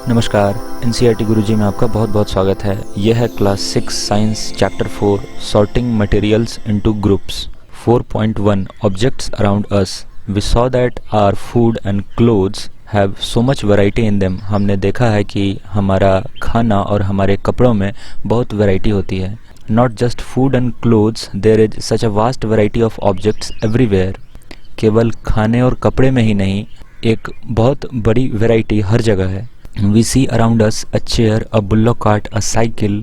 नमस्कार, एनसीईआरटी गुरुजी में आपका बहुत बहुत स्वागत है। यह है class 6 science chapter 4 sorting materials into groups 4.1 objects around us. We saw that our food and clothes have so much variety in them. हमने देखा है कि हमारा खाना और हमारे कपड़ों में बहुत वैरायटी होती है। Not just food and clothes, there is such a vast variety of objects everywhere. केवल खाने और कपड़े में ही नहीं, एक बहुत बड़ी वैरायटी हर जगह है। We see around us a chair, a bullock cart, a cycle,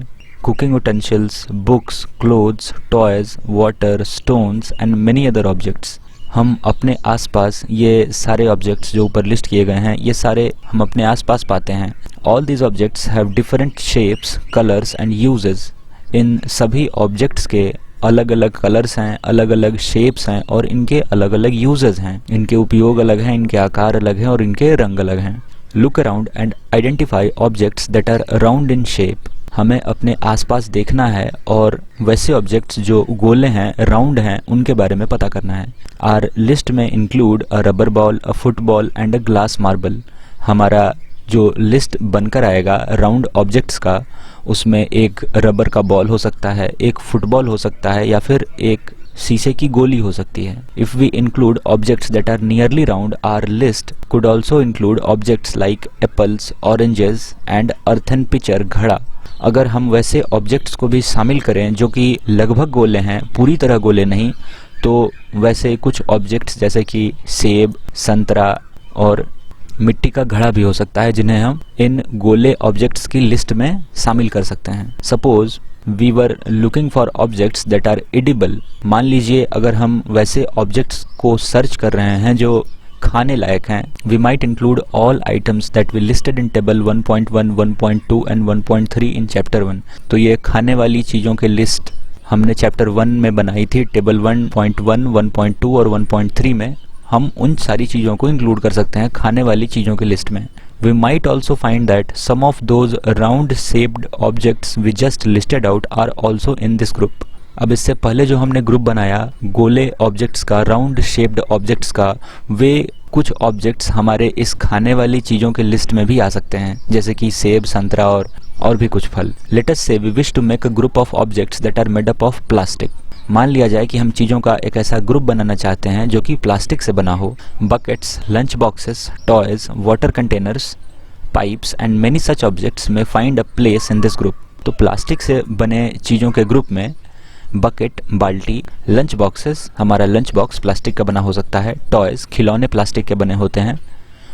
cooking utensils, books, clothes, toys, water, stones and many other objects. हम अपने आसपास ये सारे ऑब्जेक्ट्स जो ऊपर लिस्ट किए गए हैं, ये सारे हम अपने आसपास पाते हैं। All these objects have different shapes, colors and uses. इन सभी ऑब्जेक्ट्स के अलग अलग कलर्स हैं, अलग अलग शेप्स हैं और इनके अलग अलग यूजेस हैं। इनके उपयोग अलग हैं, इनके आकार अलग हैं और इनके रंग अलग हैं। Look around and identify objects that are round in shape. हमें अपने आसपास देखना है और वैसे ऑब्जेक्ट्स जो गोले हैं, राउंड हैं, उनके बारे में पता करना है। Our लिस्ट में include a rubber ball, a football and a glass marble. हमारा जो लिस्ट बनकर आएगा राउंड ऑब्जेक्ट्स का, उसमें एक रबर का बॉल हो सकता है, एक फुटबॉल हो सकता है या फिर एक शीशे की गोली हो सकती है। If we include objects that are nearly round, our list could also include objects like apples, oranges and earthen pitcher, घड़ा। अगर हम वैसे ऑब्जेक्ट्स को भी शामिल करें जो कि लगभग गोले हैं, पूरी तरह गोले नहीं, तो वैसे कुछ ऑब्जेक्ट्स जैसे कि सेब, संतरा और मिट्टी का घड़ा भी हो सकता है, जिन्हें हम इन गोले ऑब्जेक्ट्स की लिस्ट में शामिल कर सकते हैं। Suppose we were looking for objects that are edible. मान लीजिए अगर हम वैसे ऑब्जेक्ट्स को सर्च कर रहे हैं जो खाने लायक हैं। We might include all items that we listed in table 1.1, 1.2 and 1.3 in chapter 1। तो ये खाने वाली चीज़ों के लिस्ट हमने चैप्टर 1 में बनाई थी। टेबल 1.1, 1.2 और 1.3 में हम उन सारी चीज़ों को इंक्लूड कर सकते हैं खाने वाली चीज़ों की लिस्ट में। We might also find that some of those round shaped objects we just listed out are also in this group. अब इससे पहले जो हमने ग्रुप बनाया गोले ऑब्जेक्ट्स का, राउंड शेप्ड ऑब्जेक्ट्स का, वे कुछ ऑब्जेक्ट्स हमारे इस खाने वाली चीज़ों के लिस्ट में भी आ सकते हैं, जैसे कि सेब, संतरा और भी कुछ फल। Let us say we wish to make a group of objects that are made up of plastic. मान लिया जाए कि हम चीज़ों का एक ऐसा ग्रुप बनाना चाहते हैं जो कि प्लास्टिक से बना हो। Buckets, lunch boxes, toys, water containers, pipes and many such objects में find a place in this group. तो प्लास्टिक से बने चीज़ों के ग्रुप में बकेट, बाल्टी, लंच बॉक्सेस, हमारा लंच बॉक्स प्लास्टिक का बना हो सकता है। टॉयज, खिलौने प्लास्टिक के बने होते हैं।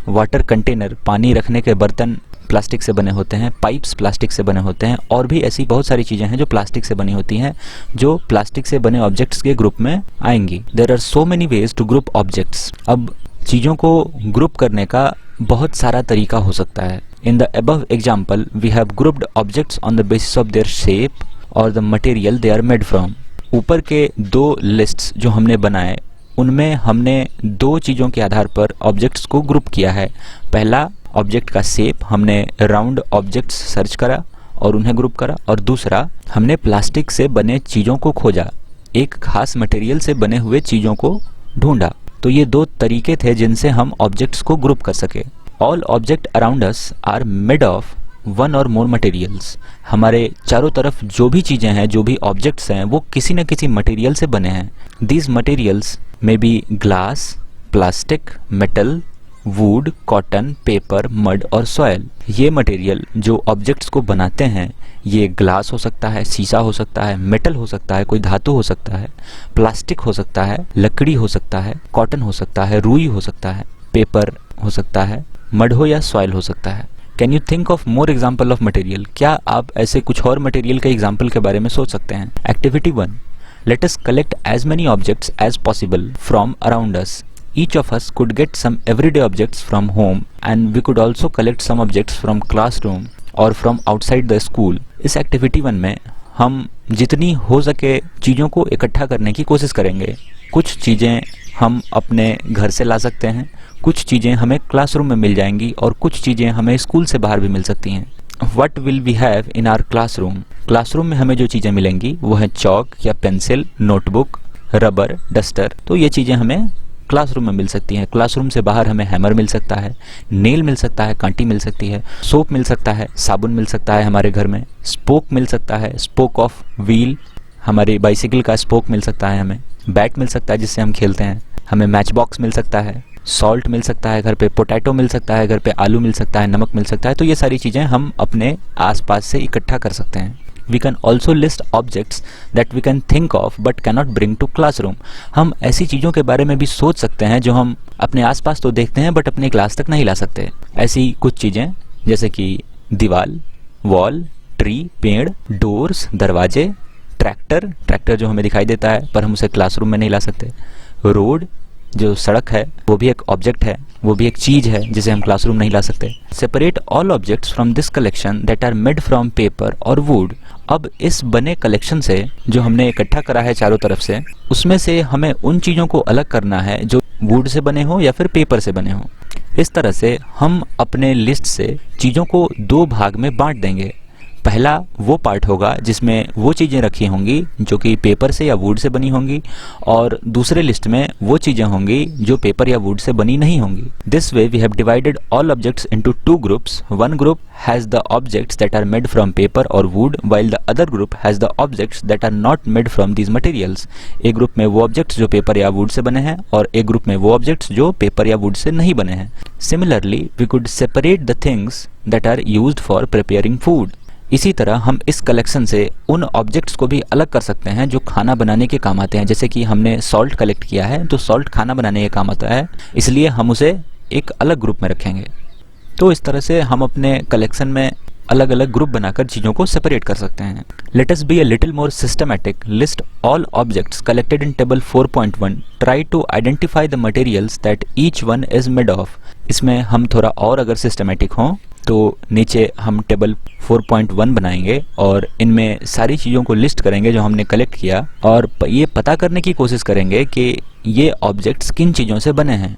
वाटर कंटेनर, पानी रखने के बर्तन प्लास्टिक से बने होते हैं। पाइप्स प्लास्टिक से बने होते हैं। और भी ऐसी बहुत सारी चीज़ें हैं जो प्लास्टिक से बनी होती हैं, जो प्लास्टिक से बने ऑब्जेक्ट्स के ग्रुप में आएंगी। There are so many ways to group objects. अब चीज़ों को ग्रुप करने का बहुत सारा तरीका हो सकता है। In the above example we have grouped objects on the basis of their shape और the material they are made from. ऊपर के दो लिस्ट्स जो हमने बनाए, उनमें हमने दो चीज़ों के आधार पर ऑब्जेक्ट्स को ग्रुप किया है। पहला, ऑब्जेक्ट का शेप, हमने राउंड ऑब्जेक्ट्स सर्च करा और उन्हें ग्रुप करा। और दूसरा, हमने प्लास्टिक से बने चीज़ों को खोजा, एक खास मटेरियल से बने हुए चीज़ों को ढूंढा। तो ये दो तरीके थे जिनसे हम ऑब्जेक्ट्स को ग्रुप कर सके। All object around us are made of one or more materials. हमारे चारों तरफ जो भी चीज़ें हैं, जो भी ऑब्जेक्ट्स हैं, वो किसी न किसी मटेरियल से बने हैं। दीज मटेरियल्स में be glass, plastic, metal, wood, cotton, paper, mud और सॉयल। ये मटेरियल जो ऑब्जेक्ट्स को बनाते हैं, ये ग्लास हो सकता है, शीशा हो सकता है, मेटल हो सकता है, कोई धातु हो सकता है, प्लास्टिक हो सकता है, लकड़ी हो सकता है, कॉटन हो सकता है, रुई हो सकता है, पेपर हो सकता है, मड हो या सॉयल हो सकता है। Can you think of more example of material? क्या आप ऐसे कुछ और मटेरियल के एग्जाम्पल के बारे में सोच सकते हैं? Activity 1, let us collect as many objects as possible from around us. Each of us could get some everyday objects from home and we could also collect some objects from classroom or from outside the school. इस activity 1 में हम जितनी हो सके चीज़ों को इकट्ठा करने की कोशिश करेंगे। कुछ चीज़ें हम अपने घर से ला सकते हैं, कुछ चीज़ें हमें क्लासरूम में मिल जाएंगी और कुछ चीज़ें हमें स्कूल से बाहर भी मिल सकती हैं। What will we have in our classroom? Classroom में हमें जो चीज़ें मिलेंगी वो है चौक या पेंसिल, नोटबुक, रबर, डस्टर। तो ये चीज़ें हमें क्लासरूम में मिल सकती हैं। क्लासरूम से बाहर हमें हैमर मिल सकता है, नेल मिल सकता है, कांटी मिल सकती है, सोप मिल सकता है, साबुन मिल सकता है हमारे घर में, स्पोक मिल सकता है, स्पोक ऑफ व्हील, हमारी बाइसिकल का स्पोक मिल सकता है, हमें बैट मिल सकता है जिससे हम खेलते हैं, हमें मैच बॉक्स मिल सकता है, सॉल्ट मिल सकता है घर पे, पोटैटो मिल सकता है घर पे, आलू मिल सकता है, नमक मिल सकता है। तो ये सारी चीज़ें हम अपने आसपास से इकट्ठा कर सकते हैं। We can also list objects that we can think of but cannot bring to classroom. हम ऐसी चीज़ों के बारे में भी सोच सकते हैं जो हम अपने आसपास तो देखते हैं बट अपने क्लास तक नहीं ला सकते। ऐसी कुछ चीज़ें जैसे कि दीवार, वॉल, ट्री, पेड़, डोर्स, दरवाजे, ट्रैक्टर जो हमें दिखाई देता है पर हम उसे क्लासरूम में नहीं ला सकते, रोड जो सड़क है वो भी एक ऑब्जेक्ट है, वो भी एक चीज़ है जिसे हम क्लासरूम नहीं ला सकते। Separate all objects from this collection that are made from paper और वुड। अब इस बने कलेक्शन से जो हमने इकट्ठा करा है चारों तरफ से, उसमें से हमें उन चीज़ों को अलग करना है जो वुड से बने हो या फिर पेपर से बने हो। इस तरह से हम अपने लिस्ट से चीज़ों को दो भाग में बांट देंगे। पहला वो पार्ट होगा जिसमें वो चीज़ें रखी होंगी जो कि पेपर से या वुड से बनी होंगी, और दूसरे लिस्ट में वो चीज़ें होंगी जो पेपर या वुड से बनी नहीं होंगी। This way we have divided all objects into two groups. One group has the objects that are made from paper और wood, while the other group has the objects that are not made from these materials. एक group में वो objects जो paper या would say बने हैं और एक ग्रुप में वो ऑब्जेक्ट्स जो पेपर या वुड से नहीं बने हैं। Similarly we could separate the things that are used for preparing food. इसी तरह हम इस कलेक्शन से उन ऑब्जेक्ट्स को भी अलग कर सकते हैं जो खाना बनाने के काम आते हैं। जैसे कि हमने सॉल्ट कलेक्ट किया है तो सॉल्ट खाना बनाने के काम आता है, इसलिए हम उसे एक अलग ग्रुप में रखेंगे। तो इस तरह से हम अपने कलेक्शन में अलग अलग ग्रुप बनाकर चीज़ों को सेपरेट कर सकते हैं। Let us be a little more systematic, list all objects collected in table 4.1, try to identify the materials that each one is made of. इसमें हम थोड़ा और अगर सिस्टमैटिक हों तो नीचे हम टेबल 4.1 बनाएंगे और इनमें सारी चीज़ों को लिस्ट करेंगे जो हमने कलेक्ट किया, और ये पता करने की कोशिश करेंगे कि ये ऑब्जेक्ट्स किन चीज़ों से बने हैं।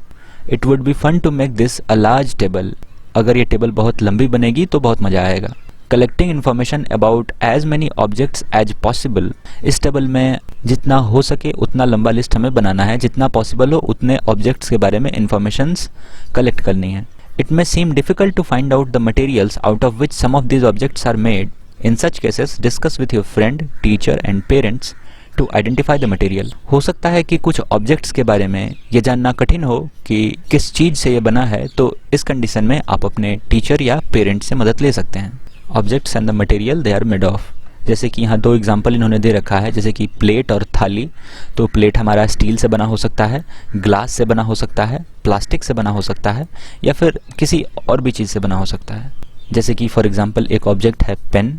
It would be fun to make this a large table. अगर ये टेबल बहुत लंबी बनेगी तो बहुत मज़ा आएगा। Collecting information about as many objects as possible. इस टेबल में जितना हो सके उतना लंबा लिस्ट हमें बनाना है, जितना पॉसिबल हो उतने ऑब्जेक्ट्स के बारे में इन्फॉर्मेशंस कलेक्ट करनी है। It may seem difficult to find out the materials out of which some of these objects are made. In such cases, discuss with your friend, teacher and parents to identify the material. हो सकता है कि कुछ objects के बारे में ये जानना कठिन हो कि किस चीज़ से ये बना है, तो इस कंडीशन में आप अपने टीचर या पेरेंट्स से मदद ले सकते हैं। Objects and the material they are made of. जैसे कि यहाँ दो एग्जाम्पल इन्होंने दे रखा है, जैसे कि प्लेट और थाली। तो प्लेट हमारा स्टील से बना हो सकता है, ग्लास से बना हो सकता है, प्लास्टिक से बना हो सकता है, या फिर किसी और भी चीज़ से बना हो सकता है। जैसे कि फॉर एग्जांपल एक ऑब्जेक्ट है पेन,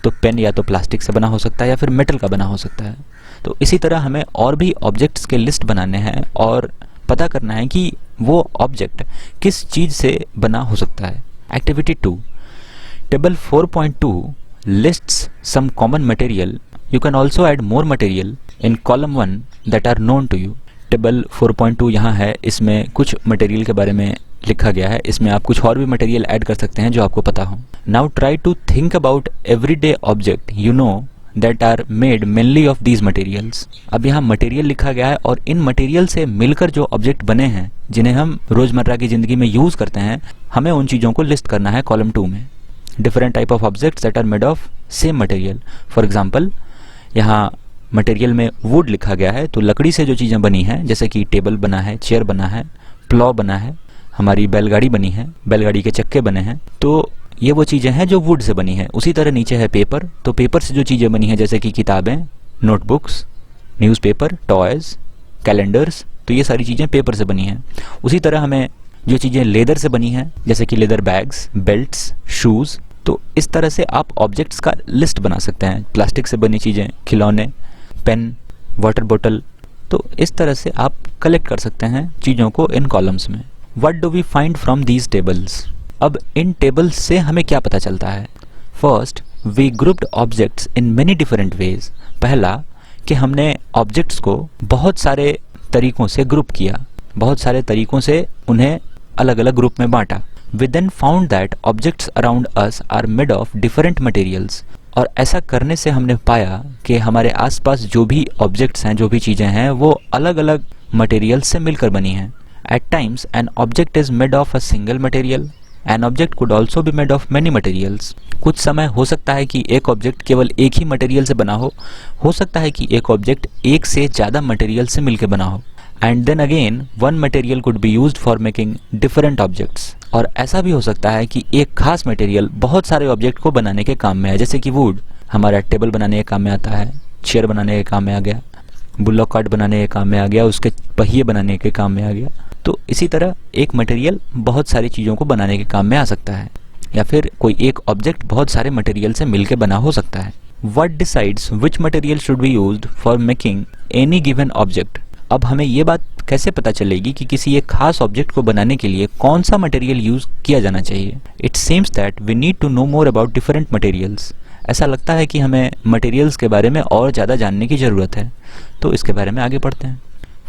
तो पेन या तो प्लास्टिक से बना हो सकता है या फिर मेटल का बना हो सकता है। तो इसी तरह हमें और भी ऑब्जेक्ट्स के लिस्ट बनाने हैं और पता करना है कि वो ऑब्जेक्ट किस चीज़ से बना हो सकता है। Activity 2, table 4.2 lists some common material. You can also add more material in column 1 that are known to you. Table 4.2 यहाँ है, इसमें कुछ मटेरियल के बारे में लिखा गया है। इसमें आप कुछ और भी मटेरियल ऐड कर सकते हैं जो आपको पता हो। Now try to think about everyday object you know that are made mainly of these materials. अब यहाँ मटेरियल लिखा गया है और इन मटेरियल से मिलकर जो ऑब्जेक्ट बने हैं जिन्हें हम रोज़मर्रा की ज़िंदगी में यूज़ करते हैं, हमें उन चीज़ों को लिस्ट करना है कॉलम 2 में। Different type of objects that are made of same material. For example यहाँ मटेरियल में वुड लिखा गया है, तो लकड़ी से जो चीज़ें बनी हैं जैसे कि टेबल बना है, चेयर बना है, प्लॉ बना है, हमारी बैलगाड़ी बनी है, बैलगाड़ी के चक्के बने हैं, तो ये वो चीज़ें हैं जो वुड से बनी हैं। उसी तरह नीचे है पेपर, तो पेपर से जो चीज़ें बनी हैं जैसे कि किताबें, नोटबुक्स, न्यूज़पेपर, टॉयज़, कैलेंडर्स, तो ये सारी चीज़ें पेपर से बनी हैं। उसी तरह हमें जो चीज़ें लेदर से बनी हैं जैसे कि लेदर बैग्स, बेल्ट्स, शूज़, तो इस तरह से आप ऑब्जेक्ट्स का लिस्ट बना सकते हैं। प्लास्टिक से बनी चीज़ें, खिलौने, पेन, वाटर बोतल, तो इस तरह से आप कलेक्ट कर सकते हैं चीज़ों को इन कॉलम्स में। What do we find from these tables. अब इन टेबल्स से हमें क्या पता चलता है। First, we grouped objects in many different ways. पहला कि हमने ऑब्जेक्ट्स को बहुत सारे तरीकों से ग्रुप किया, बहुत सारे तरीकों से उन्हें अलग अलग ग्रुप में बांटा। We then found that objects around us are made of different materials. और ऐसा करने से हमने पाया कि हमारे आसपास जो भी ऑब्जेक्ट्स हैं, जो भी चीज़ें हैं, वो अलग अलग मटेरियल्स से मिलकर बनी हैं। At times an object is made of a single material, an object could also be made of many materials. कुछ समय हो सकता है कि एक ऑब्जेक्ट केवल एक ही मटेरियल से बना हो सकता है कि एक ऑब्जेक्ट एक से ज़्यादा मटेरियल से मिलकर बना हो। And then again one material could be used for making different objects. और ऐसा भी हो सकता है कि एक खास मटेरियल बहुत सारे ऑब्जेक्ट को बनाने के काम में है, जैसे कि वुड हमारा टेबल बनाने के काम में आता है, चेयर बनाने के काम में आ गया, बुल्लॉक कार्ट बनाने के काम में आ गया, उसके पहिए बनाने के काम में आ गया। तो इसी तरह एक मटेरियल बहुत सारी चीज़ों को बनाने के काम में आ सकता है, या फिर कोई एक ऑब्जेक्ट बहुत सारे मटेरियल से मिलकर बना हो सकता है। What decides which material should be used for making any given object? अब हमें ये बात कैसे पता चलेगी कि किसी एक खास ऑब्जेक्ट को बनाने के लिए कौन सा मटेरियल यूज किया जाना चाहिए? It seems that we need to know more about different materials. ऐसा लगता है कि हमें मटेरियल्स के बारे में और ज़्यादा जानने की ज़रूरत है, तो इसके बारे में आगे पढ़ते हैं।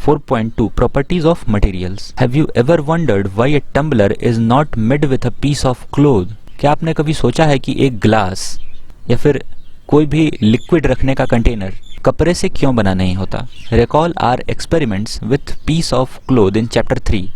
4.2 Properties of Materials. Have you ever wondered why a tumbler is not made with a piece of cloth? क्या आपने कभी सोचा है कि एक ग्लास या फिर कोई भी लिक्विड रखने का कंटेनर कपड़े से क्यों बना नहीं होता? Recall our experiments with piece of cloth in chapter 3.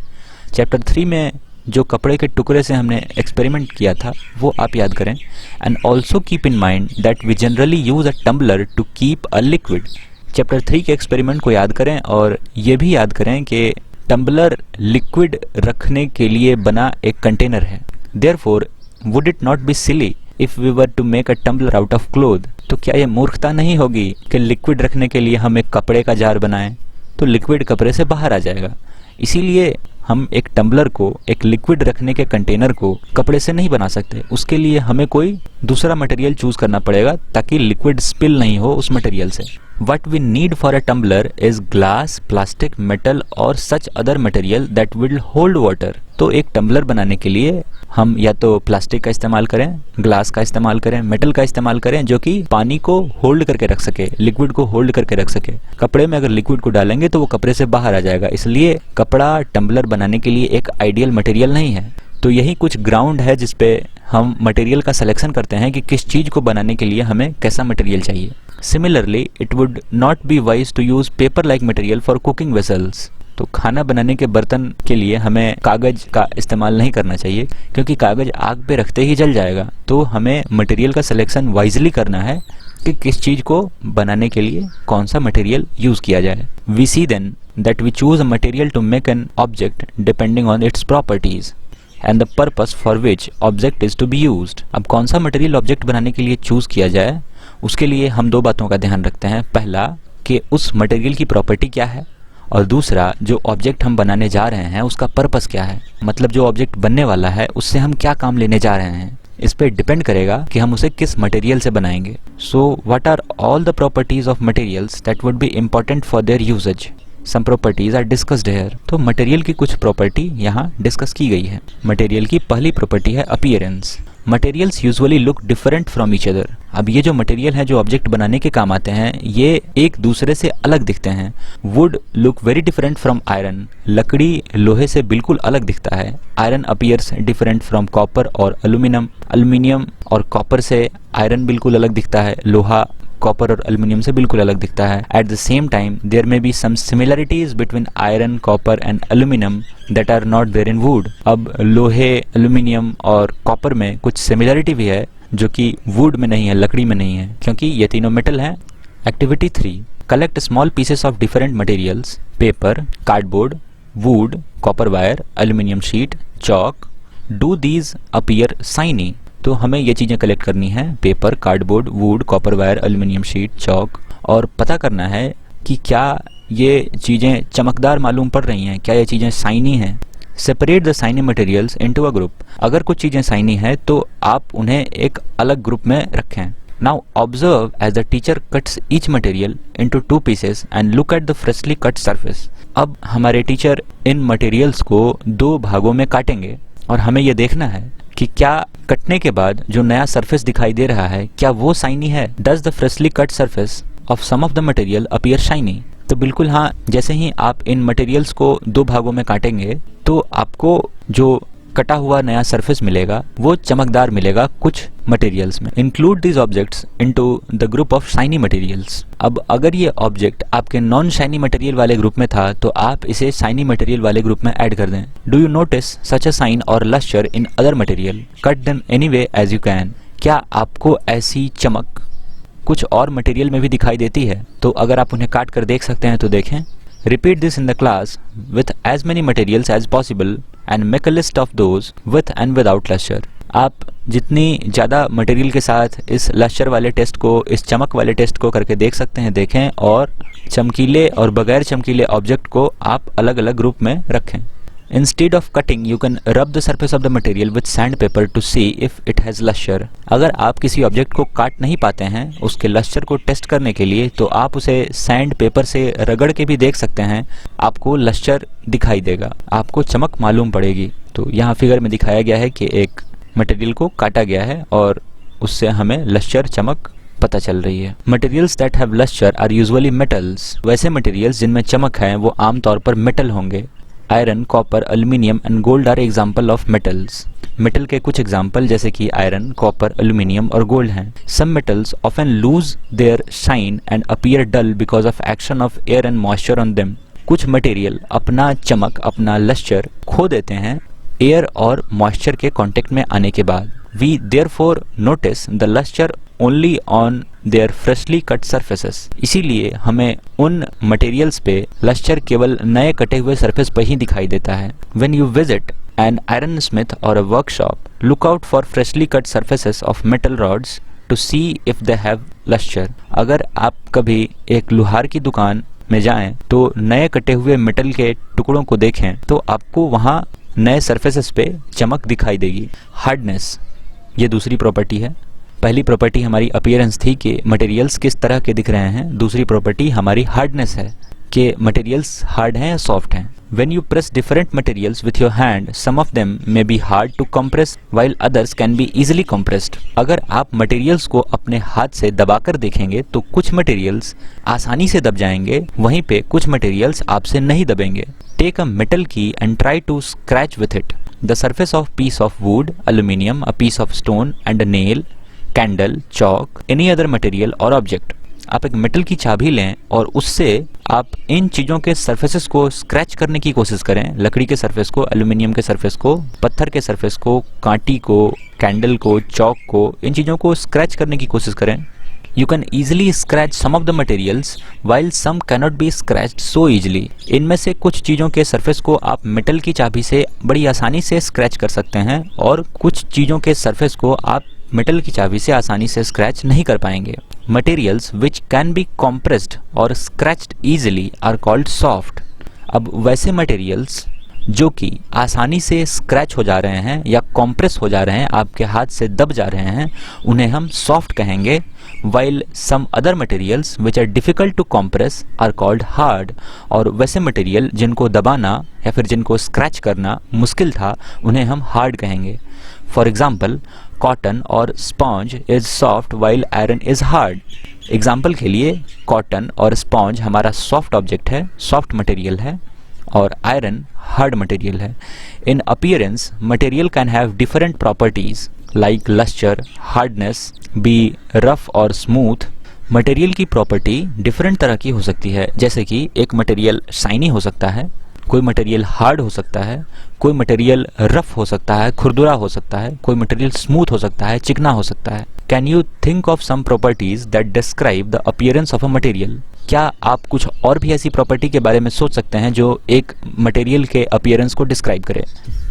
Chapter 3 में जो कपड़े के टुकड़े से हमने एक्सपेरिमेंट किया था वो आप याद करें। And also keep in mind that we generally use a tumbler to keep a liquid. Chapter 3 के एक्सपेरिमेंट को याद करें और ये भी याद करें कि टम्बलर लिक्विड रखने के लिए बना एक कंटेनर है। Therefore would it not be silly if we were to make a tumbler out of cloth? तो क्या ये मूर्खता नहीं होगी कि लिक्विड रखने के लिए हम एक कपड़े का जार बनाएं? तो लिक्विड कपड़े से बाहर आ जाएगा। इसीलिए हम एक टम्बलर को, एक लिक्विड रखने के कंटेनर को कपड़े से नहीं बना सकते। उसके लिए हमें कोई दूसरा मटेरियल चूज करना पड़ेगा ताकि लिक्विड स्पिल नहीं हो उस मटेरियल से। What we need for a tumbler is glass, plastic, metal और such other material that will hold water. तो एक टम्बलर बनाने के लिए हम या तो प्लास्टिक का इस्तेमाल करें, ग्लास का इस्तेमाल करें, मेटल का इस्तेमाल करें जो कि पानी को होल्ड करके रख सके, लिक्विड को होल्ड करके रख सके। कपड़े में अगर लिक्विड को डालेंगे तो वो कपड़े से बाहर आ जाएगा, इसलिए कपड़ा टम्बलर बनाने के लिए एक आइडियल मटेरियल नहीं है। तो यही कुछ ग्राउंड है जिसपे हम मटेरियल का सिलेक्शन करते हैं कि किस चीज़ को बनाने के लिए हमें कैसा मटेरियल चाहिए। Similarly, it would not be wise to use paper-like material for cooking vessels. तो खाना बनाने के बर्तन के लिए हमें कागज का इस्तेमाल नहीं करना चाहिए क्योंकि कागज आग पे रखते ही जल जाएगा। तो हमें मटेरियल का सिलेक्शन वाइजली करना है कि किस चीज़ को बनाने के लिए कौन सा मटेरियल यूज़ किया जाए। We see then that we choose a material to make an object depending on its properties and the purpose for which object is to be used. अब कौन सा मटेरियल ऑब्जेक्ट बनाने के लिए चूज़ किया जाए उसके लिए हम दो बातों का ध्यान रखते हैं। पहला कि उस मटेरियल की प्रॉपर्टी क्या है, और दूसरा जो ऑब्जेक्ट हम बनाने जा रहे हैं उसका पर्पस क्या है, मतलब जो ऑब्जेक्ट बनने वाला है उससे हम क्या काम लेने जा रहे हैं। इस पे डिपेंड करेगा कि हम उसे किस मटेरियल से बनाएंगे। So what are all the properties of materials that would be important for their uses? Some properties are discussed here. तो मटेरियल की कुछ प्रॉपर्टी यहाँ डिस्कस की गई है। मटेरियल की पहली प्रॉपर्टी है appearance. Materials usually look different from each other. अब ये जो मटेरियल है जो ऑब्जेक्ट बनाने के काम आते हैं ये एक दूसरे से अलग दिखते हैं। Would look very different from iron. लकड़ी लोहे से बिल्कुल अलग दिखता है। Iron appears different from copper और एल्यूमिनियम। एल्यूमिनियम और कॉपर से आयरन बिल्कुल अलग दिखता है। लोहा कॉपर और एल्यूमिनियम से बिल्कुल अलग दिखता है। At the same time there may be some similarities between iron, copper and aluminium that are not there in wood. अब लोहे, एल्यूमिनियम और कॉपर में कुछ सिमिलरिटी भी है जो कि वुड में नहीं है, लकड़ी में नहीं है, क्योंकि ये तीनों मेटल हैं। Activity 3, collect small pieces of different materials, paper, cardboard, would, copper wire, aluminium sheet, chalk. Do these appear shiny? तो हमें ये चीज़ें कलेक्ट करनी है, paper, cardboard, would, copper wire, aluminium sheet, chalk, और पता करना है कि क्या ये चीज़ें चमकदार मालूम पड़ रही हैं, क्या ये चीज़ें शाइनी हैं। Separate the shiny materials into a group. अगर कुछ चीज़ें शाइनी हैं तो आप उन्हें एक अलग ग्रुप में रखें। Now observe as the teacher cuts each material into 2 pieces and look at the freshly cut surface. अब हमारे टीचर इन मटेरियल्स को 2 भागों में काटेंगे और हमें यह देखना है कि क्या कटने के बाद जो नया सरफेस दिखाई दे रहा है क्या वो शाइनी है। Does the freshly cut surface of some of the material appear shiny? तो बिल्कुल हाँ, जैसे ही आप इन मटेरियल्स को 2 भागों में काटेंगे तो आपको जो कटा हुआ नया सरफेस मिलेगा वो चमकदार मिलेगा कुछ मटेरियल्स में। Include these objects into the group of shiny materials. अब अगर ये ऑब्जेक्ट आपके नॉन शाइनी मटेरियल वाले ग्रुप में था तो आप इसे शाइनी मटेरियल वाले ग्रुप में ऐड कर दें। Do you notice such a shine और lustre in other material? Cut them anyway as you can. क्या आपको ऐसी चमक कुछ और मटेरियल में भी दिखाई देती है? तो अगर आप उन्हें काट कर देख सकते हैं तो देखें। Repeat this in the class with as many materials as possible and make a list of those with and without luster। आप जितनी ज़्यादा मटेरियल के साथ इस लस्टर वाले टेस्ट को, इस चमक वाले टेस्ट को करके देख सकते हैं देखें, और चमकीले और बगैर चमकीले ऑब्जेक्ट को आप अलग अलग ग्रुप में रखें। Instead of cutting, you can rub the surface of the material with sandpaper to see if it has luster। अगर आप किसी ऑब्जेक्ट को काट नहीं पाते हैं उसके लस्टर को टेस्ट करने के लिए तो आप उसे सैंड पेपर से रगड़ के भी देख सकते हैं, आपको लस्टर दिखाई देगा, आपको चमक मालूम पड़ेगी। तो यहाँ फिगर में दिखाया गया है कि एक मटेरियल को काटा गया है और उससे हमें लस्टर चमक पता चल रही है। Materials that have lustre are usually metals. वैसे मटेरियल्स जिनमें चमक है वो आमतौर पर मेटल होंगे। Iron, copper, aluminium and gold are example of metals. Metal के कुछ एग्जाम्पल जैसे कि आयरन, कॉपर, एल्यूमिनियम और गोल्ड हैं। Some metals often lose their shine and appear dull because of action of air and moisture on them. कुछ material अपना चमक, अपना लस्टर खो देते हैं एयर और मॉइस्चर के कांटेक्ट में आने के बाद। We therefore notice the lustre only on their freshly cut surfaces. इसीलिए हमें उन मटेरियल्स पे लस्टर केवल नए कटे हुए सरफेस पर ही दिखाई देता है। When you visit an iron-smith or a workshop, look out for freshly cut surfaces of metal rods to see if they have luster। अगर आप कभी एक लोहार की दुकान में जाएं तो नए कटे हुए मेटल के टुकड़ों को देखें तो आपको वहाँ नए सरफेसेस पे चमक दिखाई देगी। हार्डनेस, ये दूसरी प्रॉपर्टी है। पहली प्रॉपर्टी हमारी अपीयरेंस थी कि मटेरियल्स किस तरह के दिख रहे हैं, दूसरी प्रॉपर्टी हमारी हार्डनेस है कि मटेरियल्स हार्ड हैं या सॉफ्ट हैं। When you press different materials with your hand, some of them may be hard to compress while others can be easily compressed। अगर आप मटेरियल्स को अपने हाथ से दबाकर देखेंगे तो कुछ मटेरियल्स आसानी से दब जाएंगे, वहीं पे कुछ मटेरियल्स आपसे नहीं दबेंगे। Take a metal key and try to scratch with it। The surface of piece of wood, aluminum, a piece of stone and a nail, candle, Chowk, any other material और ऑब्जेक्ट। आप एक metal की चाबी लें और उससे आप इन चीज़ों के सरफेसेस को स्क्रैच करने की कोशिश करें। लकड़ी के सरफेस को, एल्यूमिनियम के सरफेस को, पत्थर के सरफेस को, कांटी को, कैंडल को, चौक को, इन चीज़ों को स्क्रैच करने की कोशिश करें। You can easily scratch some of the materials while some cannot be scratched so easily। इनमें से कुछ चीज़ों के सरफेस को आप मेटल की चाबी से बड़ी आसानी से स्क्रैच कर सकते हैं और कुछ चीज़ों के सरफेस को आप मेटल की चाबी से आसानी से स्क्रैच नहीं कर पाएंगे। Materials which can be compressed or scratched easily are called soft। अब वैसे मटेरियल्स जो कि आसानी से स्क्रैच हो जा रहे हैं या कॉम्प्रेस हो जा रहे हैं, आपके हाथ से दब जा रहे हैं, उन्हें हम सॉफ्ट कहेंगे। while some other materials which are difficult to compress are called hard। और वैसे मटेरियल जिनको दबाना या फिर जिनको स्क्रैच करना मुश्किल था उन्हें हम हार्ड कहेंगे। फॉर एग्जाम्पल, कॉटन और sponge is soft while iron is hard. Example के लिए कॉटन और स्पॉन्ज हमारा सॉफ्ट ऑब्जेक्ट है, सॉफ्ट मटेरियल है, और आयरन हार्ड मटेरियल है। In appearance material can have different properties like lustre, hardness, be rough और स्मूथ। मटेरियल की प्रॉपर्टी डिफरेंट तरह की हो सकती है, जैसे कि एक मटेरियल शाइनी हो सकता है, कोई मटेरियल हार्ड हो सकता है, कोई मटेरियल रफ हो सकता है, खुरदुरा हो सकता है, कोई मटेरियल स्मूथ हो सकता है, चिकना हो सकता है। Can you think of some properties that describe the appearance of a material? क्या आप कुछ और भी ऐसी प्रॉपर्टी के बारे में सोच सकते हैं जो एक मटेरियल के अपीयरेंस को डिस्क्राइब करे?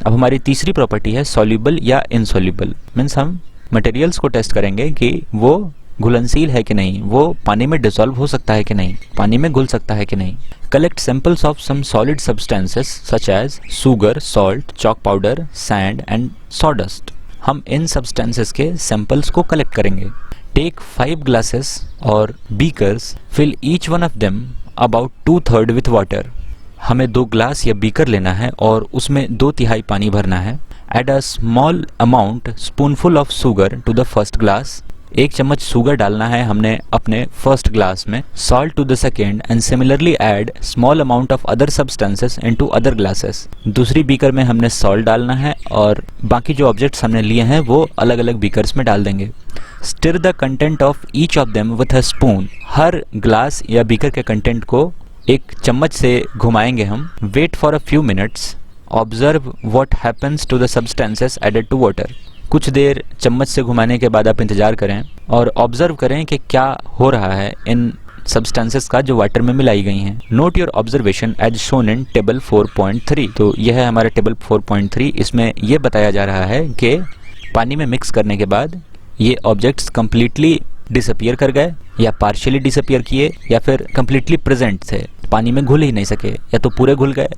अब हमारी तीसरी प्रॉपर्टी है सॉल्युबल या इनसॉल्युबल। मीन्स हम मटेरियल्स को टेस्ट करेंगे कि वो घुलनशील है कि नहीं, वो पानी में डिसॉल्व हो सकता है कि नहीं, पानी में घुल सकता है कि नहीं। Collect samples of some solid substances such as sugar, salt, chalk powder, sand and sawdust. हम इन सब्सटेंसेस के सैंपल्स को कलेक्ट करेंगे। टेक 5 glasses और beakers, fill each one of them about 2/3 with water. हमें 2 ग्लास या बीकर लेना है और उसमें 2/3 पानी भरना है। Add a small amount spoonful of sugar to the first glass। 1 चम्मच शुगर डालना है हमने अपने फर्स्ट ग्लास में, salt to the second and similarly add small amount of other substances into other glasses. दूसरी बीकर में हमने सॉल्ट डालना है और बाकी जो ऑब्जेक्ट्स हमने लिए हैं वो अलग अलग बीकर्स में डाल देंगे। Stir the content of each of them with a spoon. हर ग्लास या बीकर के कंटेंट को एक चम्मच से घुमाएंगे हम। Wait for a few minutes, observe what happens to the substances added to water. कुछ देर चम्मच से घुमाने के बाद आप इंतजार करें और ऑब्जर्व करें कि क्या हो रहा है इन सब्सटेंसेस का जो वाटर में मिलाई गई हैं। Note your observation as shown in table 4.3। तो यह है हमारा टेबल 4.3। इसमें यह बताया जा रहा है कि पानी में मिक्स करने के बाद ये ऑब्जेक्ट्स कंप्लीटली डिसअपियर कर गए या पार्शियली डिसअपियर किए या फिर कंप्लीटली प्रेजेंट थे, पानी में घुल ही नहीं सके, या तो पूरे घुल गए,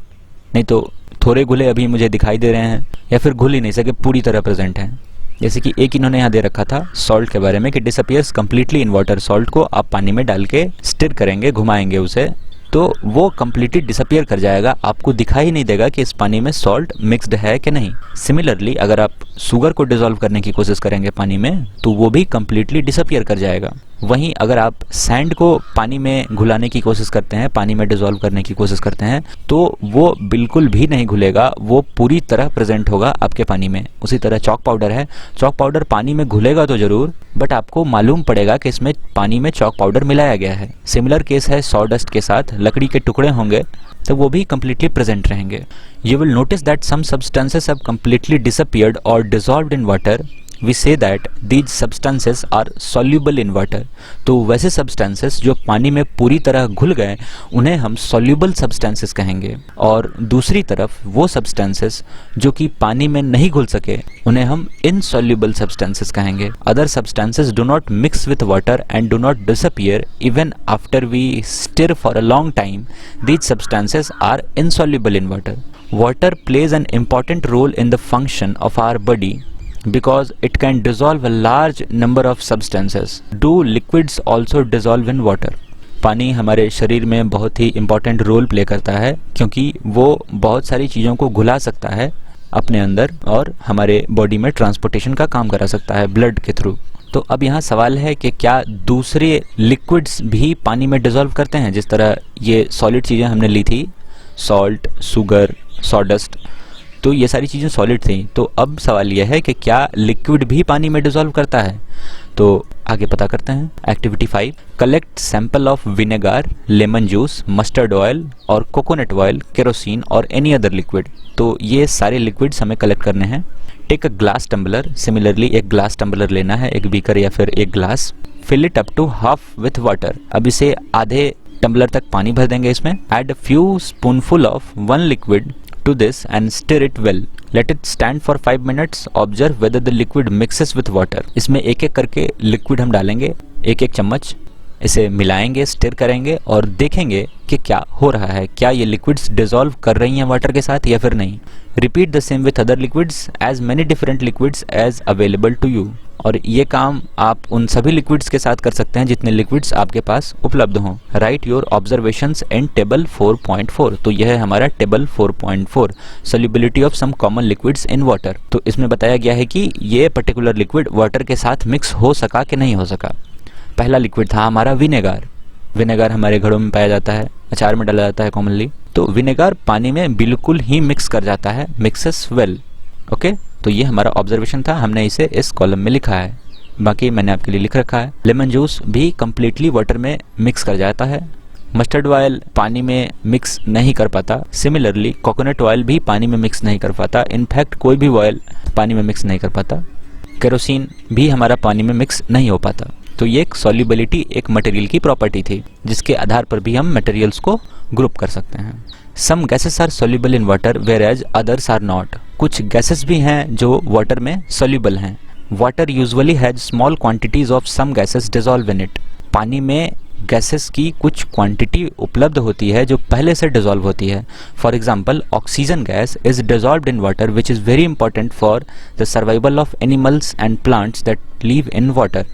नहीं तो थोड़े घुले अभी मुझे दिखाई दे रहे हैं, या फिर घुल ही नहीं सके, पूरी तरह प्रेजेंट हैं। जैसे कि एक इन्होंने यहाँ दे रखा था सॉल्ट के बारे में कि disappears completely in water. Salt को आप पानी में डाल के स्टिर करेंगे, घुमाएंगे उसे, तो वो कंप्लीटली डिसअपियर कर जाएगा, आपको दिखाई नहीं देगा कि इस पानी में सॉल्ट मिक्स्ड है कि नहीं। सिमिलरली अगर आप शुगर को डिसॉल्व करने की कोशिश करेंगे पानी में तो वो भी कंप्लीटली डिसअपियर कर जाएगा। वहीं अगर आप सैंड को पानी में घुलाने की कोशिश करते हैं, पानी में डिसॉल्व करने की कोशिश करते हैं, तो वो बिल्कुल भी नहीं घुलेगा, वो पूरी तरह प्रेजेंट होगा आपके पानी में। उसी तरह चॉक पाउडर है, चॉक पाउडर पानी में घुलेगा तो जरूर, बट आपको मालूम पड़ेगा कि इसमें पानी में चॉक पाउडर मिलाया गया है। सिमिलर केस है सॉडस्ट के साथ, लकड़ी के टुकड़े होंगे तो वो भी completely present रहेंगे। You will notice that some substances have completely disappeared or dissolved in water. We say that these substances are soluble in water. तो वैसे substances जो पानी में पूरी तरह घुल गए उन्हें हम soluble substances कहेंगे, और दूसरी तरफ वो substances जो कि पानी में नहीं घुल सके उन्हें हम insoluble substances कहेंगे। Other substances do not mix with water and do not disappear even after we stir for a long time. These substances are insoluble in water. Water plays an important role in the function of our body because it can dissolve a large number of substances. Do liquids also dissolve in water? पानी हमारे शरीर में बहुत ही important role play करता है क्योंकि वो बहुत सारी चीज़ों को घुला सकता है अपने अंदर और हमारे बॉडी में ट्रांसपोर्टेशन का काम करा सकता है ब्लड के थ्रू। तो अब यहाँ सवाल है कि क्या दूसरे लिक्विड्स भी पानी में डिसॉल्व करते हैं? जिस तरह ये सॉलिड चीज़ें हमने ली थी, सॉल्ट, शुगर, सॉडस्ट, तो ये सारी चीज़ें सॉलिड थी। तो अब सवाल यह है कि क्या लिक्विड भी पानी में डिसॉल्व करता है? तो आगे पता करते हैं। Activity 5, collect sample of vinegar, lemon juice, mustard oil और कोकोनट ऑयल, केरोसिन और एनी अदर लिक्विड। तो ये सारे लिक्विड्स हमें कलेक्ट करने हैं। Take a glass tumbler, similarly एक ग्लास टम्बलर लेना है, एक बीकर या फिर एक glass. Fill it up to half with water, अब इसे आधे टम्बलर तक पानी भर देंगे इसमें। Add few spoonful of one liquid to this and stir it well. Let it stand for 5 minutes. Observe whether the liquid mixes with water. इसमें एक एक करके लिक्विड हम डालेंगे, एक एक चम्मच, इसे मिलाएंगे, स्टिर करेंगे और देखेंगे कि क्या हो रहा है, क्या ये लिक्विड्स डिसॉल्व कर रही हैं वाटर के साथ या फिर नहीं। Repeat the same with other liquids, as many different liquids as available to you. और ये काम आप उन सभी लिक्विड्स के साथ कर सकते हैं जितने लिक्विड्स आपके पास उपलब्ध हों। Write your observations in table 4.4। तो यह है हमारा table 4.4, solubility of some common liquids in water. तो इसमें बताया गया है कि ये पर्टिकुलर लिक्विड वाटर के साथ मिक्स हो सका कि नहीं हो सका। पहला लिक्विड था हमारा विनेगर। विनेगर हमारे घरों में पाया जाता है, अचार में डाला जाता है कॉमनली। तो विनेगर पानी में बिल्कुल ही मिक्स कर जाता है, मिक्सेस वेल। ओके, तो ये हमारा ऑब्जर्वेशन था, हमने इसे इस कॉलम में लिखा है, बाकी मैंने आपके लिए लिख रखा है। लेमन जूस भी कंप्लीटली वाटर में मिक्स कर जाता है। मस्टर्ड ऑयल पानी में मिक्स नहीं कर पाता। सिमिलरली कोकोनट ऑयल भी पानी में मिक्स नहीं कर पाता। इनफैक्ट कोई भी ऑयल पानी में मिक्स नहीं कर पाता। केरोसिन भी हमारा पानी में मिक्स नहीं हो पाता। तो ये एक सॉल्युबिलिटी, एक मटेरियल की प्रॉपर्टी थी जिसके आधार पर भी हम मटेरियल्स को ग्रुप कर सकते हैं। Some gases are soluble in water whereas others are not. कुछ गैसेस भी हैं जो वाटर में सॉल्युबल हैं। Water usually has small quantities of some gases dissolve in it. पानी में गैसेस की कुछ क्वांटिटी उपलब्ध होती है जो पहले से डिसॉल्व होती है। For example oxygen gas is dissolved in water which is very important for the survival of animals and plants that live in water.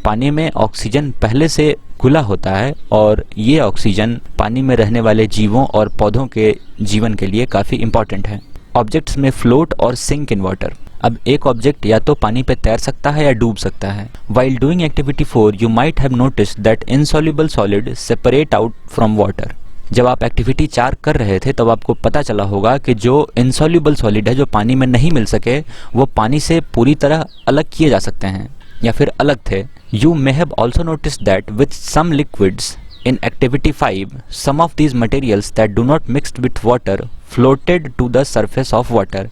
पानी में ऑक्सीजन पहले से घुला होता है और ये ऑक्सीजन पानी में रहने वाले जीवों और पौधों के जीवन के लिए काफ़ी इंपॉर्टेंट है। ऑब्जेक्ट्स में फ्लोट और सिंक इन वाटर। अब एक ऑब्जेक्ट या तो पानी पे तैर सकता है या डूब सकता है। While doing activity 4, you might have noticed that insoluble solid separate out from water. जब आप एक्टिविटी 4 कर रहे थे तब आपको पता चला होगा कि जो इनसॉल्युबल सॉलिड है, जो पानी में नहीं मिल सके, वो पानी से पूरी तरह अलग किए जा सकते हैं या फिर अलग थे। You may have also noticed that with some liquids in activity 5, some of these materials that do not mix with water floated to the surface of water.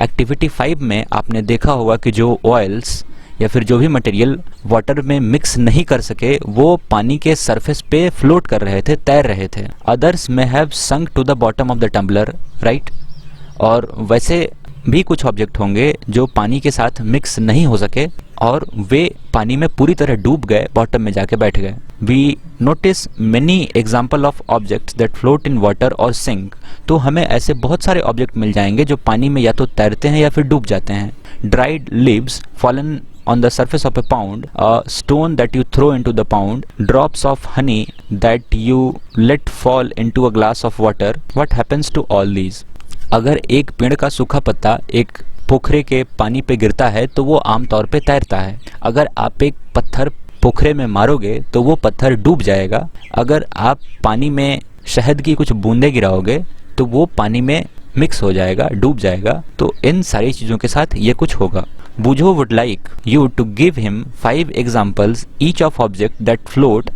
Activity 5 में आपने देखा होगा कि जो ऑयल्स या फिर जो भी मटेरियल वाटर में मिक्स नहीं कर सके वो पानी के सरफेस पे फ्लोट कर रहे थे, तैर रहे थे। अदर्स में have sunk to the bottom of the tumbler, right. और वैसे भी कुछ ऑब्जेक्ट होंगे जो पानी के साथ मिक्स नहीं हो सके और वे पानी में पूरी तरह डूब गए, बॉटम में जाके बैठ गए। We notice many example of objects that float in water और सिंक। तो हमें ऐसे बहुत सारे ऑब्जेक्ट मिल जाएंगे जो पानी में या तो तैरते हैं या फिर डूब जाते हैं। Dried leaves fallen on the surface of a pond, a stone that you throw into the pond, drops of honey that you let fall into a glass of water. What happens to all these? अगर एक पेड़ का सूखा पत्ता एक पोखरे के पानी पे गिरता है तो वो आमतौर पे तैरता है। अगर आप एक पत्थर पोखरे में मारोगे तो वो पत्थर डूब जाएगा। अगर आप पानी में शहद की कुछ बूंदें गिराओगे तो वो पानी में मिक्स हो जाएगा, डूब जाएगा। तो इन सारी चीज़ों के साथ ये कुछ होगा। Bujo would like you to give him 5 examples each of objects that float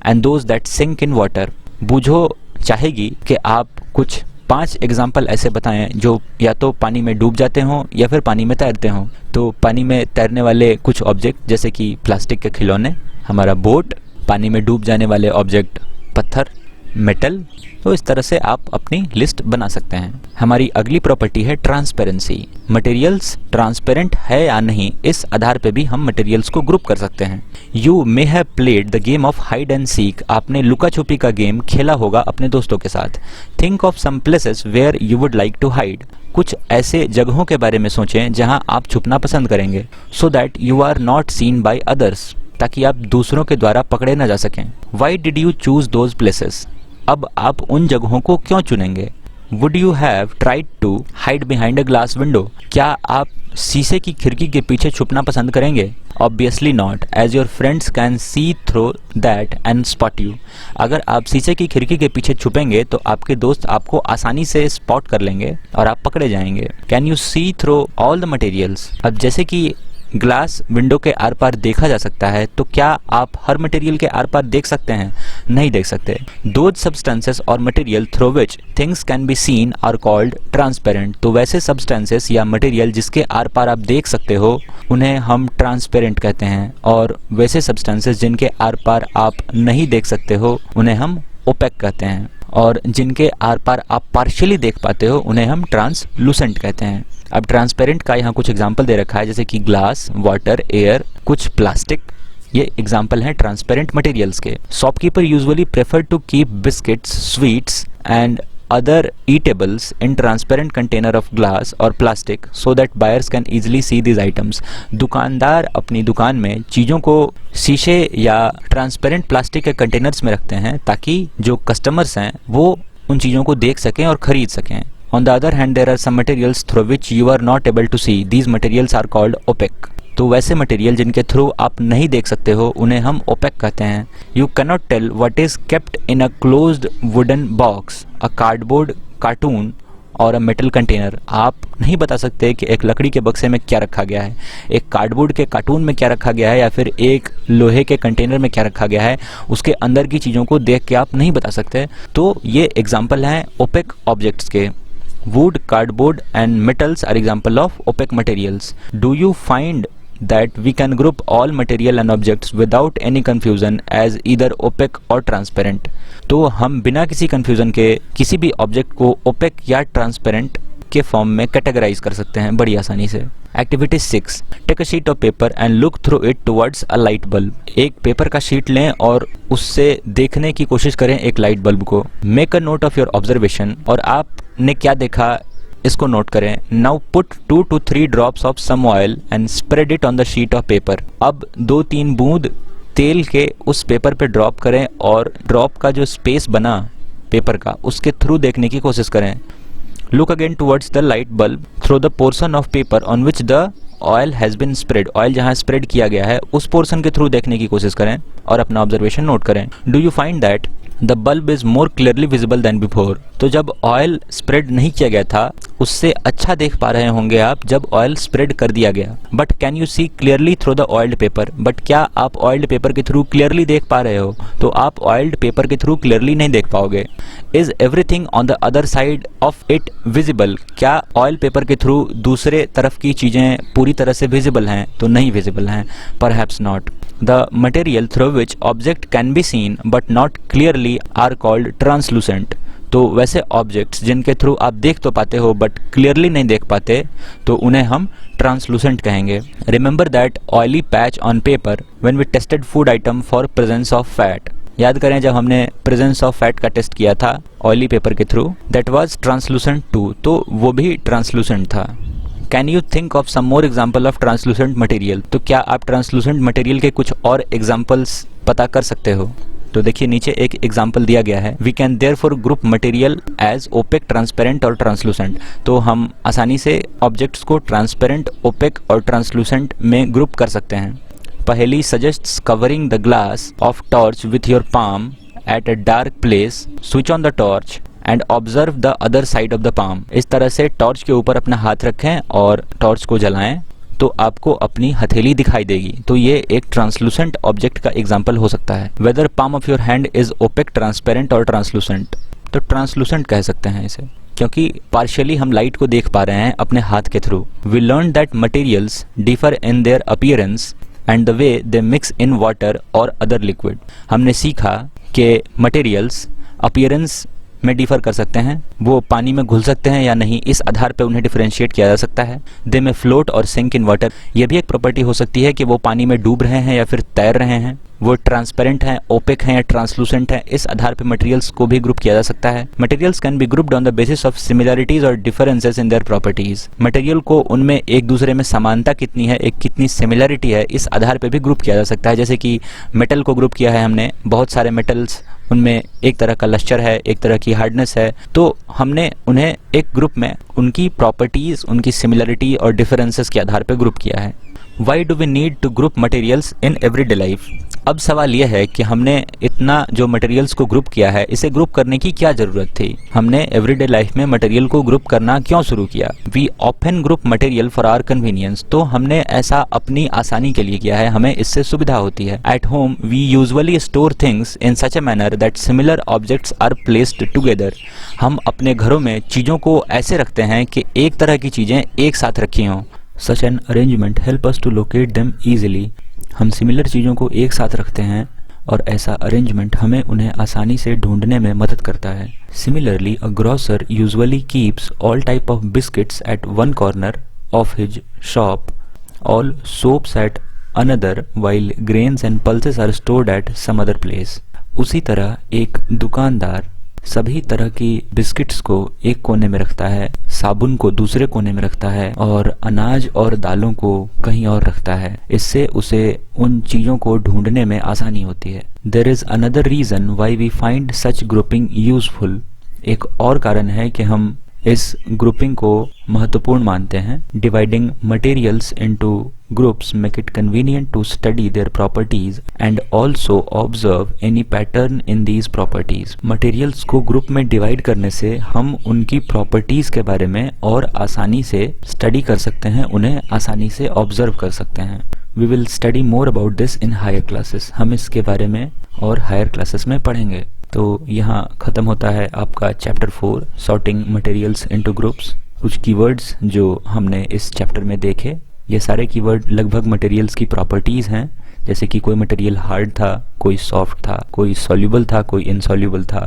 and those that sink in water. बुझो चाहेगी कि आप कुछ 5 एग्जाम्पल ऐसे बताएं जो या तो पानी में डूब जाते हों या फिर पानी में तैरते हों। तो पानी में तैरने वाले कुछ ऑब्जेक्ट जैसे कि प्लास्टिक के खिलौने, हमारा बोट, पानी में डूब जाने वाले ऑब्जेक्ट पत्थर, मेटल। तो इस तरह से आप अपनी लिस्ट बना सकते हैं। हमारी अगली प्रॉपर्टी है ट्रांसपेरेंसी। मटेरियल्स ट्रांसपेरेंट है या नहीं, इस आधार पे भी हम मटेरियल्स को ग्रुप कर सकते हैं। You may have played the game of hide and seek. आपने लुका छुपी का गेम खेला होगा अपने दोस्तों के साथ। Think of some places where you would like to hide. कुछ ऐसे जगहों के बारे में सोचें जहां आप छुपना पसंद करेंगे, so that you are not seen by others, ताकि आप दूसरों के द्वारा पकड़े न जा सकें। Why did you choose those places. अब आप उन जगहों को क्यों चुनेंगे। Would you have tried to hide behind a glass window. क्या आप शीशे की खिड़की के पीछे छुपना पसंद करेंगे। Obviously not, as your friends can see through that and spot you. अगर आप शीशे की खिड़की के पीछे छुपेंगे तो आपके दोस्त आपको आसानी से स्पॉट कर लेंगे और आप पकड़े जाएंगे। Can you see through all the materials. अब जैसे कि ग्लास विंडो के आर पार देखा जा सकता है, तो क्या आप हर मटेरियल के आर पार देख सकते हैं। नहीं देख सकते। दोज सब्सटेंसेस और material through which things can be seen are called transparent. तो वैसे सब्सटेंसेस या मटेरियल जिसके आर पार आप देख सकते हो उन्हें हम ट्रांसपेरेंट कहते हैं, और वैसे सब्सटेंसेस जिनके आर पार आप नहीं देख सकते हो उन्हें हम ओपेक कहते हैं, और जिनके आर पार आप पार्शियली देख पाते हो उन्हें हम ट्रांसलूसेंट कहते हैं। अब ट्रांसपेरेंट का यहाँ कुछ एग्जाम्पल दे रखा है, जैसे कि ग्लास, वाटर, एयर, कुछ प्लास्टिक। ये एग्जाम्पल हैं ट्रांसपेरेंट मटेरियल्स के। Shopkeeper usually prefer to keep biscuits, sweets and other eatables in transparent container of glass or plastic so that buyers can easily see these items. दुकानदार अपनी दुकान में चीज़ों को शीशे या ट्रांसपेरेंट प्लास्टिक के कंटेनर्स में रखते हैं ताकि जो कस्टमर्स हैं वो उन चीज़ों को देख सकें और ख़रीद सकें। On the other hand, there are some materials through which you are not able to see. These materials are called opaque. तो वैसे मटेरियल जिनके थ्रू आप नहीं देख सकते हो उन्हें हम ओपेक कहते हैं। You cannot tell what is kept in a closed wooden box, a cardboard, carton और अ मेटल कंटेनर। आप नहीं बता सकते कि एक लकड़ी के बक्से में क्या रखा गया है, एक कार्डबोर्ड के कार्टून में क्या रखा गया है, या फिर एक लोहे के कंटेनर में क्या रखा गया है। उसके अंदर की चीज़ों को देख के आप नहीं बता सकते। तो ये एग्जाम्पल हैं ओपेक ऑब्जेक्ट्स के। Wood, cardboard and metals are example of opaque materials. Do you find that we can group all material and objects without any confusion as either opaque or transparent? तो हम बिना किसी confusion के किसी भी object को opaque या transparent के फॉर्म में कैटेगराइज कर सकते हैं बड़ी आसानी से। Activity 6, take a sheet of paper and look through it towards a light bulb. एक पेपर का शीट लें और उससे देखने की कोशिश करें एक लाइट बल्ब को। Make a note of your observation, और आपने क्या देखा इसको नोट करें। Now put 2 to 3 drops of some oil and spread it on the sheet of paper. अब 2-3 बूंद तेल के उस पेपर पे ड्रॉप करें और ड्रॉप का जो स्पेस बना पेपर का उसके थ्रू देखने की कोशिश करें। Look again towards the light bulb through the portion of paper on which the oil has been spread. Oil जहाँ स्प्रेड किया गया है उस पोर्शन के थ्रू देखने की कोशिश करें और अपना ऑब्जर्वेशन नोट करें। Do you find that the bulb is more clearly visible than before. तो जब ऑयल स्प्रेड नहीं किया गया था उससे अच्छा देख पा रहे होंगे आप जब ऑयल स्प्रेड कर दिया गया। But can you see clearly through the oiled paper. But क्या आप ऑयल्ड पेपर के थ्रू क्लियरली देख पा रहे हो? तो आप ऑयल्ड पेपर के थ्रू क्लियरली नहीं देख पाओगे। Is everything on the other side of it visible. क्या ऑयल पेपर के थ्रू दूसरे तरफ की चीजें पूरी तरह से विजिबल हैं? तो नहीं विजिबल हैं। Perhaps not. The material through which object can be seen but not clearly are called translucent. तो वैसे ऑब्जेक्ट्स जिनके थ्रू आप देख तो पाते हो बट क्लियरली नहीं देख पाते तो उन्हें हम ट्रांसलूसेंट कहेंगे। Remember that oily patch on paper when we tested food item for presence of fat. याद करें जब हमने प्रेजेंस ऑफ फैट का टेस्ट किया था ऑयली पेपर के through, that was translucent too. तो वो भी ट्रांसलूसेंट था। Can you think of some more example of translucent material. तो क्या आप ट्रांसलूसेंट मटेरियल के कुछ और एग्जाम्पल्स पता कर सकते हो? तो देखिए नीचे एक एग्जाम्पल दिया गया है। We can therefore group material as opaque, transparent और ट्रांसलूसेंट। तो हम आसानी से ऑब्जेक्ट्स को ट्रांसपेरेंट, ओपेक और ट्रांसलूसेंट में ग्रुप कर सकते हैं। पहली suggests covering the glass of torch with your palm at a dark place, switch on the torch and observe the other side of the palm. इस तरह से टॉर्च के ऊपर अपना हाथ रखें और टॉर्च को जलाएं तो आपको अपनी हथेली दिखाई देगी। तो ये एक ट्रांसलूसेंट ऑब्जेक्ट का एग्जाम्पल हो सकता है। Whether palm of your hand is opaque, transparent और ट्रांसलूसेंट। तो ट्रांसलूसेंट कह सकते हैं इसे क्योंकि पार्शियली हम लाइट को देख पा रहे हैं अपने हाथ के through. We learn that materials differ in their appearance and the way they mix in water और अदर लिक्विड। हमने सीखा कि मटेरियल्स अपीयरेंस में डिफर कर सकते हैं, वो पानी में घुल सकते हैं या नहीं, इस आधार पे उन्हें डिफरेंशिएट किया जा सकता है। दे में फ्लोट और सिंक इन वाटर। ये भी एक प्रॉपर्टी हो सकती है कि वो पानी में डूब रहे हैं या फिर तैर रहे हैं। वो ट्रांसपेरेंट हैं, ओपेक हैं या ट्रांसलूसेंट हैं, इस आधार पे मटेरियल्स को भी ग्रुप किया जा सकता है। Materials can be grouped on the basis of similarities और differences in their properties. Material को उनमें एक दूसरे में समानता कितनी है, एक कितनी सिमिलरिटी है, इस आधार पे भी ग्रुप किया जा सकता है। जैसे कि मेटल को ग्रुप किया है हमने, बहुत सारे मेटल्स, उनमें एक तरह का लस्टर है, एक तरह की हार्डनेस है, तो हमने उन्हें एक ग्रुप में उनकी प्रॉपर्टीज, उनकी सिमिलरिटी और डिफरेंसेस के आधार पे ग्रुप किया है। Why do we need to group materials in everyday life? अब सवाल यह है कि हमने इतना जो मटेरियल्स को ग्रुप किया है इसे ग्रुप करने की क्या जरूरत थी? हमने एवरीडे लाइफ में मटेरियल को ग्रुप करना क्यों शुरू किया? We often group material for our convenience. तो हमने ऐसा अपनी आसानी के लिए किया है, हमें इससे सुविधा होती है। At home we usually store things in such a manner that similar objects are placed together. हम अपने घरों में चीज़ों को ऐसे रखते हैं कि एक तरह की चीज़ें एक साथ रखी हों। Such an arrangement help us to locate them easily। हम सिमिलर चीज़ों को एक साथ रखते हैं और ऐसा अरेंजमेंट हमें उन्हें आसानी से ढूंढने में मदद करता है। Similarly, a grocer usually keeps all type of biscuits at one corner of his shop, all soaps at another, while grains and pulses are stored at some other place। उसी तरह एक दुकानदार सभी तरह की बिस्किट्स को एक कोने में रखता है, साबुन को दूसरे कोने में रखता है और अनाज और दालों को कहीं और रखता है। इससे उसे उन चीज़ों को ढूंढने में आसानी होती है। There is another reason why we find such grouping useful. एक और कारण है कि हम इस ग्रुपिंग को महत्वपूर्ण मानते हैं। Dividing materials into groups make it convenient to study their properties and also observe any pattern in these properties. Materials को ग्रुप में डिवाइड करने से हम उनकी प्रॉपर्टीज के बारे में और आसानी से स्टडी कर सकते हैं, उन्हें आसानी से ऑब्जर्व कर सकते हैं। We will study more about this in higher classes. हम इसके बारे में और हायर क्लासेस में पढ़ेंगे। तो यहाँ ख़त्म होता है आपका chapter 4 sorting materials into groups. कुछ कीवर्ड्स जो हमने इस चैप्टर में देखे, ये सारे कीवर्ड लगभग मटेरियल्स की प्रॉपर्टीज़ हैं। जैसे कि कोई मटेरियल हार्ड था, कोई सॉफ्ट था, कोई सॉल्यूबल था, कोई इनसॉल्यूबल था,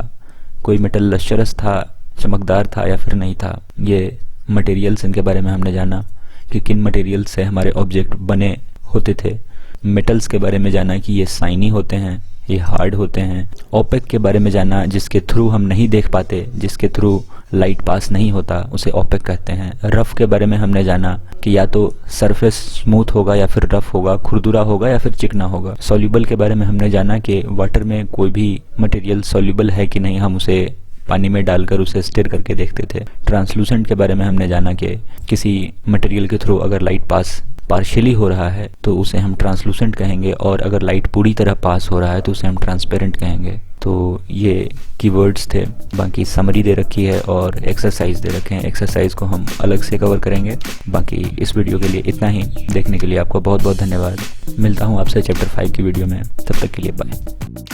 कोई मेटल लश्चरस था, चमकदार था या फिर नहीं था। ये मटेरियल्स, इनके बारे में हमने जाना कि किन मटेरियल्स से हमारे ऑब्जेक्ट बने होते थे। मेटल्स के बारे में जाना कि ये शाइनी होते हैं, ये हार्ड होते हैं। ओपेक के बारे में जाना जिसके थ्रू हम नहीं देख पाते, जिसके थ्रू लाइट पास नहीं होता, उसे ओपेक कहते हैं। रफ के बारे में हमने जाना कि या तो सरफेस स्मूथ होगा या फिर रफ होगा, खुरदुरा होगा या फिर चिकना होगा। सॉल्यूबल के बारे में हमने जाना कि वाटर में कोई भी मटेरियल सॉल्यूबल है कि नहीं, हम उसे पानी में डालकर उसे स्टिर करके देखते थे। ट्रांसलूसेंट के बारे में हमने जाना कि किसी मटेरियल के थ्रू अगर लाइट पास पार्शियली हो रहा है तो उसे हम ट्रांसलूसेंट कहेंगे, और अगर लाइट पूरी तरह पास हो रहा है तो उसे हम ट्रांसपेरेंट कहेंगे। तो ये कीवर्ड्स थे। बाकी समरी दे रखी है और एक्सरसाइज दे रखे हैं। एक्सरसाइज को हम अलग से कवर करेंगे। बाकी इस वीडियो के लिए इतना ही। देखने के लिए आपको बहुत बहुत धन्यवाद। मिलता हूँ आपसे चैप्टर 5 की वीडियो में। तब तक के लिए बाय।